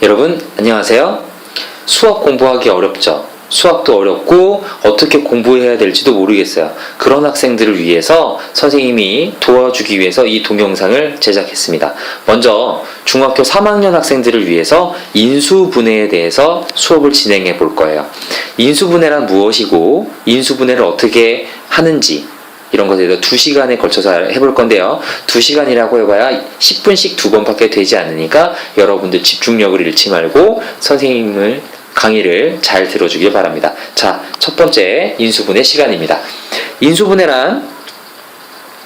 여러분 안녕하세요. 수학 공부하기 어렵죠? 수학도 어렵고 어떻게 공부해야 될지도 모르겠어요. 그런 학생들을 위해서 선생님이 도와주기 위해서 이 동영상을 제작했습니다. 먼저 중학교 3학년 학생들을 위해서 인수분해에 대해서 수업을 진행해 볼 거예요. 인수분해란 무엇이고 인수분해를 어떻게 하는지 이런 것에 대해서 2시간에 걸쳐서 해볼 건데요. 2시간이라고 해봐야 10분씩 2번밖에 되지 않으니까 여러분들 집중력을 잃지 말고 선생님을 강의를 잘 들어주길 바랍니다. 자, 첫 번째 인수분해 시간입니다.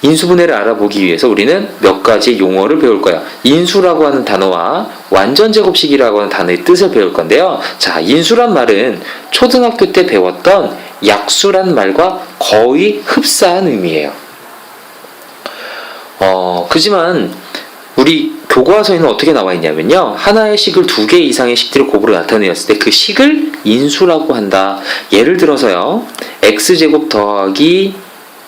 인수분해를 알아보기 위해서 우리는 몇 가지 용어를 배울 거예요. 인수라고 하는 단어와 완전제곱식이라고 하는 단어의 뜻을 배울 건데요. 자, 인수란 말은 초등학교 때 배웠던 약수란 말과 거의 흡사한 의미예요. 그지만 우리 교과서에는 어떻게 나와 있냐면요. 하나의 식을 2개 이상의 식들을 곱으로 나타내었을 때 그 식을 인수라고 한다. 예를 들어서요. x제곱 더하기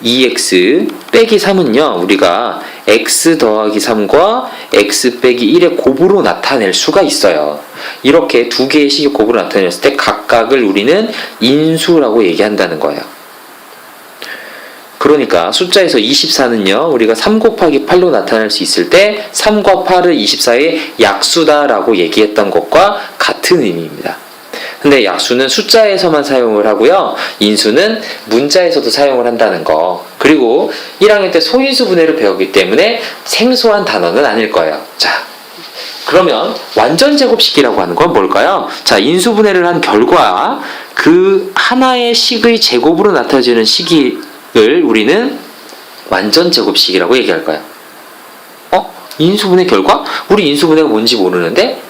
2x 빼기 3은요. 우리가 x 더하기 3과 x 빼기 1의 곱으로 나타낼 수가 있어요. 이렇게 2개의 식의 곱으로 나타냈을 때 각각을 우리는 인수라고 얘기한다는 거예요. 그러니까 숫자에서 24는요. 우리가 3 곱하기 8로 나타낼 수 있을 때 3과 8을 24의 약수다라고 얘기했던 것과 같은 의미입니다. 근데 약수는 숫자에서만 사용을 하고요. 인수는 문자에서도 사용을 한다는 거. 그리고 1학년 때 소인수분해를 배웠기 때문에 생소한 단어는 아닐 거예요. 자, 그러면 완전제곱식이라고 하는 건 뭘까요? 자, 인수분해를 한 결과 그 하나의 식의 제곱으로 나타지는 식을 우리는 완전제곱식이라고 얘기할 거예요. 인수분해 결과? 우리 인수분해가 뭔지 모르는데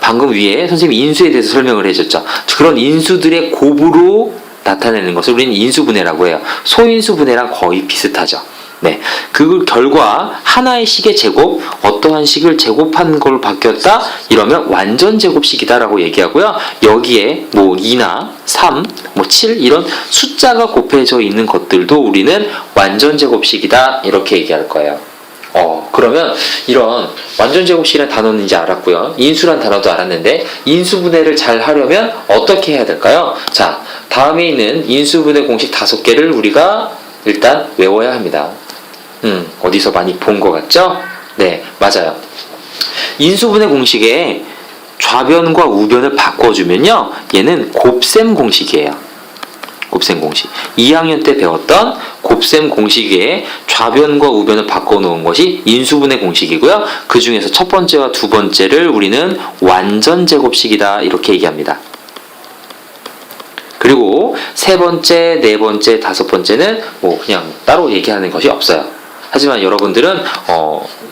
방금 위에 선생님이 인수에 대해서 설명을 해줬죠. 그런 인수들의 곱으로 나타내는 것을 우리는 인수분해라고 해요. 소인수분해랑 거의 비슷하죠. 네, 그 결과 하나의 식의 제곱, 어떠한 식을 제곱한 걸로 바뀌었다? 이러면 완전제곱식이다라고 얘기하고요. 여기에 2나 3, 7 이런 숫자가 곱해져 있는 것들도 우리는 완전제곱식이다 이렇게 얘기할 거예요. 그러면 이런 완전제곱식이라는 단어는 이제 알았고요. 인수란 단어도 알았는데 인수분해를 잘 하려면 어떻게 해야 될까요? 자, 다음에 있는 인수분해 공식 5개를 우리가 일단 외워야 합니다. 어디서 많이 본 것 같죠? 네, 맞아요. 인수분해 공식에 좌변과 우변을 바꿔주면요. 얘는 곱셈 공식이에요. 곱셈 공식. 2학년 때 배웠던 곱셈 공식에 좌변과 우변을 바꿔놓은 것이 인수분해 공식이고요. 그 중에서 첫 번째와 두 번째를 우리는 완전제곱식이다 이렇게 얘기합니다. 그리고 세 번째, 네 번째, 다섯 번째는 그냥 따로 얘기하는 것이 없어요. 하지만 여러분들은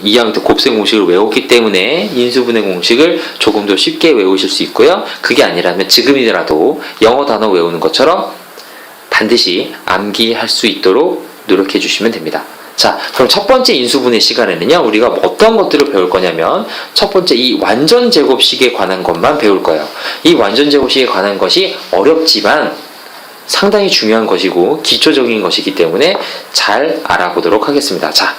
2학년 때 곱셈 공식을 외웠기 때문에 인수분해 공식을 조금 더 쉽게 외우실 수 있고요. 그게 아니라면 지금이라도 영어 단어 외우는 것처럼 반드시 암기할 수 있도록 노력해 주시면 됩니다. 자, 그럼 첫 번째 인수분해 시간에는요, 우리가 어떤 것들을 배울 거냐면, 첫 번째 이 완전제곱식에 관한 것만 배울 거예요. 이 완전제곱식에 관한 것이 어렵지만 상당히 중요한 것이고 기초적인 것이기 때문에 잘 알아보도록 하겠습니다. 자,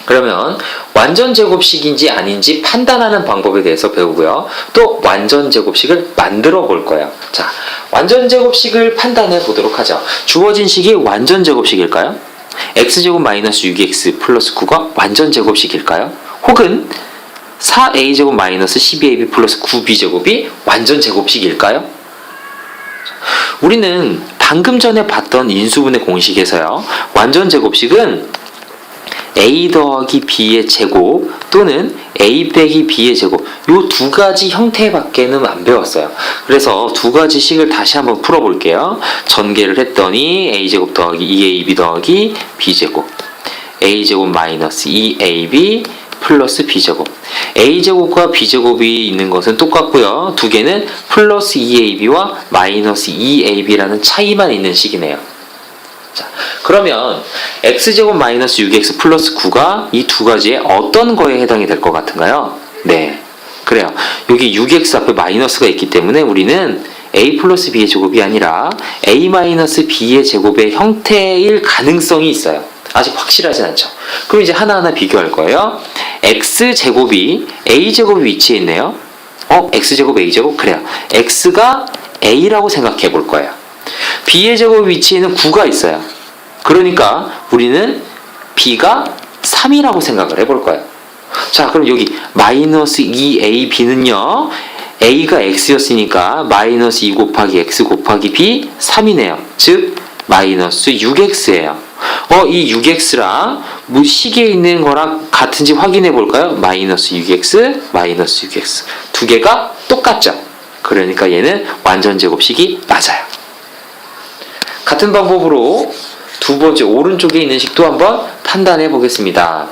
그러면 완전제곱식인지 아닌지 판단하는 방법에 대해서 배우고요. 또 완전제곱식을 만들어 볼 거예요. 자, 완전제곱식을 판단해 보도록 하죠. 주어진 식이 완전제곱식일까요? x제곱 마이너스 6x 플러스 9가 완전제곱식일까요? 혹은 4a제곱 마이너스 12ab 플러스 9b제곱이 완전제곱식일까요? 우리는 방금 전에 봤던 인수분해 공식에서요. 완전제곱식은 a 더하기 b의 제곱 또는 a 빼기 b의 제곱 요 2가지 형태밖에는 안 배웠어요. 그래서 2가지 식을 다시 한번 풀어볼게요. 전개를 했더니 a제곱 더하기 2ab 더하기 b제곱 a제곱 마이너스 2ab 플러스 b제곱 a제곱과 b제곱이 있는 것은 똑같고요. 2개는 플러스 2ab와 마이너스 2ab라는 차이만 있는 식이네요. 자, 그러면 x제곱 마이너스 6x 플러스 9가 이 2가지에 어떤 거에 해당이 될 것 같은가요? 네, 그래요. 여기 6x 앞에 마이너스가 있기 때문에 우리는 a 플러스 b의 제곱이 아니라 a 마이너스 b의 제곱의 형태일 가능성이 있어요. 아직 확실하진 않죠. 그럼 이제 하나하나 비교할 거예요. x제곱이 a제곱이 위치해 있네요. x제곱 a제곱? 그래요. x가 a라고 생각해 볼 거예요. b의 제곱 위치에는 9가 있어요. 그러니까 우리는 b가 3이라고 생각을 해볼 거예요. 자, 그럼 여기 마이너스 2ab는요. a가 x였으니까 마이너스 2 곱하기 x 곱하기 b 3이네요. 즉 마이너스 6x예요. 이 6x랑 시계에 있는 거랑 같은지 확인해 볼까요? 마이너스 6x, 마이너스 6x. 두 개가 똑같죠? 그러니까 얘는 완전 제곱식이 맞아요. 같은 방법으로 두 번째 오른쪽에 있는 식도 한번 판단해 보겠습니다.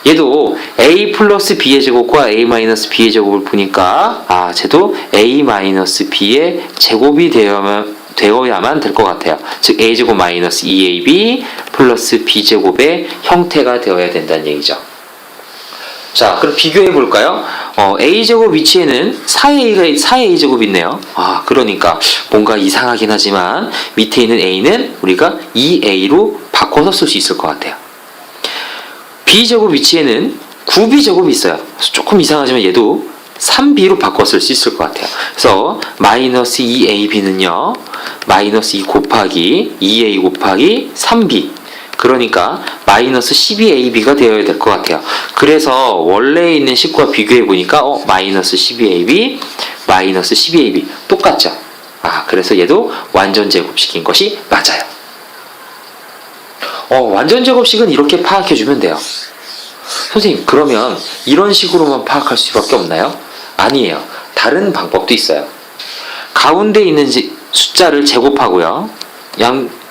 얘도 a 플러스 b의 제곱과 a 마이너스 b의 제곱을 보니까 쟤도 a 마이너스 b의 제곱이 되어야만 될 것 같아요. 즉 a제곱 마이너스 2ab 플러스 b제곱의 형태가 되어야 된다는 얘기죠. 자, 그럼 비교해 볼까요? a제곱 위치에는 4a제곱이 있네요. 그러니까 뭔가 이상하긴 하지만 밑에 있는 a는 우리가 2a로 바꿔서 쓸 수 있을 것 같아요. b제곱 위치에는 9b제곱이 있어요. 조금 이상하지만 얘도 3b로 바꿔 쓸 수 있을 것 같아요. 그래서 마이너스 2ab는요. 마이너스 2 곱하기 2a 곱하기 3b. 그러니까 마이너스 12ab가 되어야 될 것 같아요. 그래서 원래 있는 식과 비교해 보니까 마이너스 12ab, 마이너스 12ab 똑같죠? 그래서 얘도 완전 제곱식인 것이 맞아요. 완전 제곱식은 이렇게 파악해 주면 돼요. 선생님, 그러면 이런 식으로만 파악할 수밖에 없나요? 아니에요. 다른 방법도 있어요. 가운데 있는 숫자를 제곱하고요.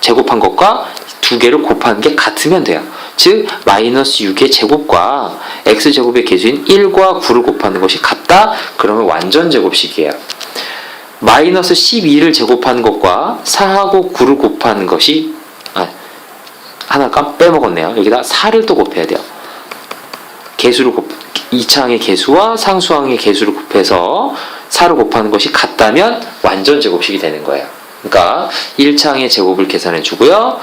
제곱한 것과 두 개를 곱하는 게 같으면 돼요. 즉 마이너스 6의 제곱과 x제곱의 개수인 1과 9를 곱하는 것이 같다? 그러면 완전 제곱식이에요. 마이너스 12를 제곱하는 것과 4하고 9를 곱하는 것이 하나 빼먹었네요. 여기다 4를 또 곱해야 돼요. 개수를 2차항의 개수와 상수항의 개수를 곱해서 4를 곱하는 것이 같다면 완전 제곱식이 되는 거예요. 그러니까 1차항의 제곱을 계산해 주고요.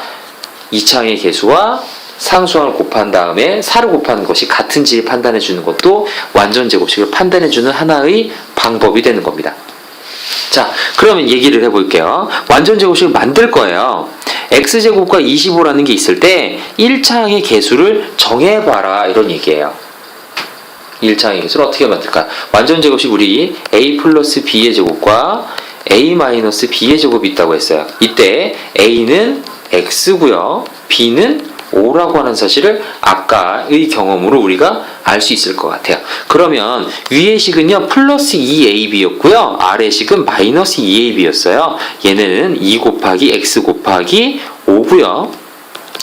2차항의 개수와 상수항을 곱한 다음에 4를 곱하는 것이 같은지 판단해 주는 것도 완전 제곱식을 판단해 주는 하나의 방법이 되는 겁니다. 자, 그러면 얘기를 해볼게요. 완전 제곱식을 만들 거예요. x제곱과 25라는 게 있을 때 1차항의 개수를 정해봐라 이런 얘기예요. 1차항의 개수를 어떻게 만들까? 완전 제곱식 우리 a 플러스 b의 제곱과 a 마이너스 b의 제곱이 있다고 했어요. 이때 a는 x고요. b는 5라고 하는 사실을 아까의 경험으로 우리가 알 수 있을 것 같아요. 그러면 위의 식은요 플러스 2ab였고요. 아래 식은 마이너스 2ab였어요. 얘는 2 곱하기 x 곱하기 5고요.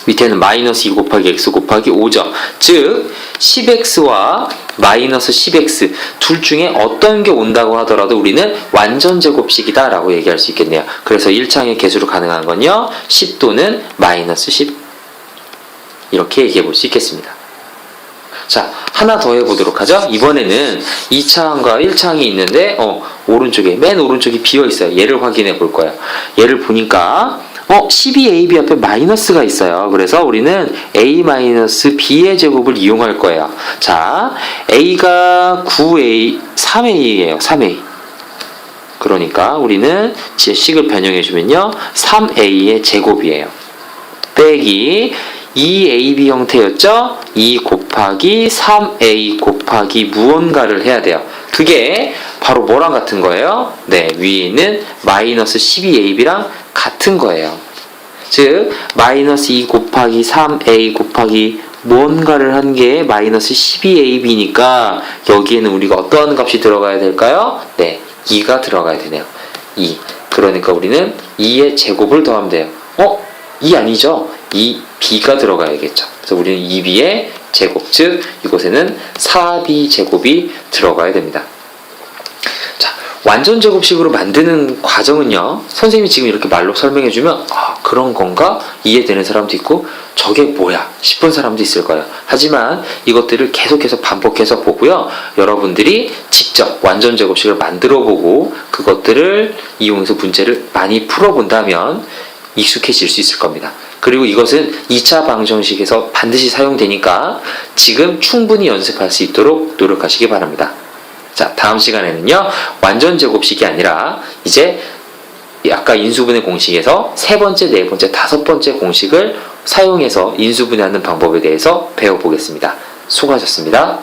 밑에는 마이너스 2 곱하기 x 곱하기 5죠. 즉 10x와 마이너스 10x 둘 중에 어떤 게 온다고 하더라도 우리는 완전 제곱식이다 라고 얘기할 수 있겠네요. 그래서 1차항의 개수로 가능한 건요 10 또는 마이너스 10 이렇게 얘기해 볼 수 있겠습니다. 자, 하나 더 해보도록 하죠. 이번에는 2차항과 1차항이 있는데 오른쪽에 맨 오른쪽이 비어 있어요. 얘를 확인해 볼 거예요. 얘를 보니까 12ab 옆에 마이너스가 있어요. 그래서 우리는 a-b의 제곱을 이용할 거예요. 자, a가 9a, 3a예요. 3a. 그러니까 우리는 식을 변형해 주면요 3a의 제곱이에요. 빼기 2ab 형태였죠? 2 곱하기 3a 곱하기 무언가를 해야 돼요. 그게 바로 뭐랑 같은 거예요? 네, 위에 있는 마이너스 12ab랑 같은 거예요. 즉 마이너스 2 곱하기 3a 곱하기 무언가를 한 게 마이너스 12ab니까 여기에는 우리가 어떠한 값이 들어가야 될까요? 네, 2가 들어가야 되네요. 2. 그러니까 우리는 2의 제곱을 더하면 돼요. 2 아니죠? 2b가 들어가야겠죠. 그래서 우리는 2b의 제곱, 즉 이곳에는 4b 제곱이 들어가야 됩니다. 자, 완전 제곱식으로 만드는 과정은요. 선생님이 지금 이렇게 말로 설명해주면 그런 건가? 이해되는 사람도 있고 저게 뭐야? 싶은 사람도 있을 거예요. 하지만 이것들을 계속해서 반복해서 보고요. 여러분들이 직접 완전 제곱식을 만들어보고 그것들을 이용해서 문제를 많이 풀어본다면 익숙해질 수 있을 겁니다. 그리고 이것은 2차 방정식에서 반드시 사용되니까 지금 충분히 연습할 수 있도록 노력하시기 바랍니다. 자, 다음 시간에는요, 완전 제곱식이 아니라 이제 아까 인수분해 공식에서 세 번째, 네 번째, 다섯 번째 공식을 사용해서 인수분해하는 방법에 대해서 배워보겠습니다. 수고하셨습니다.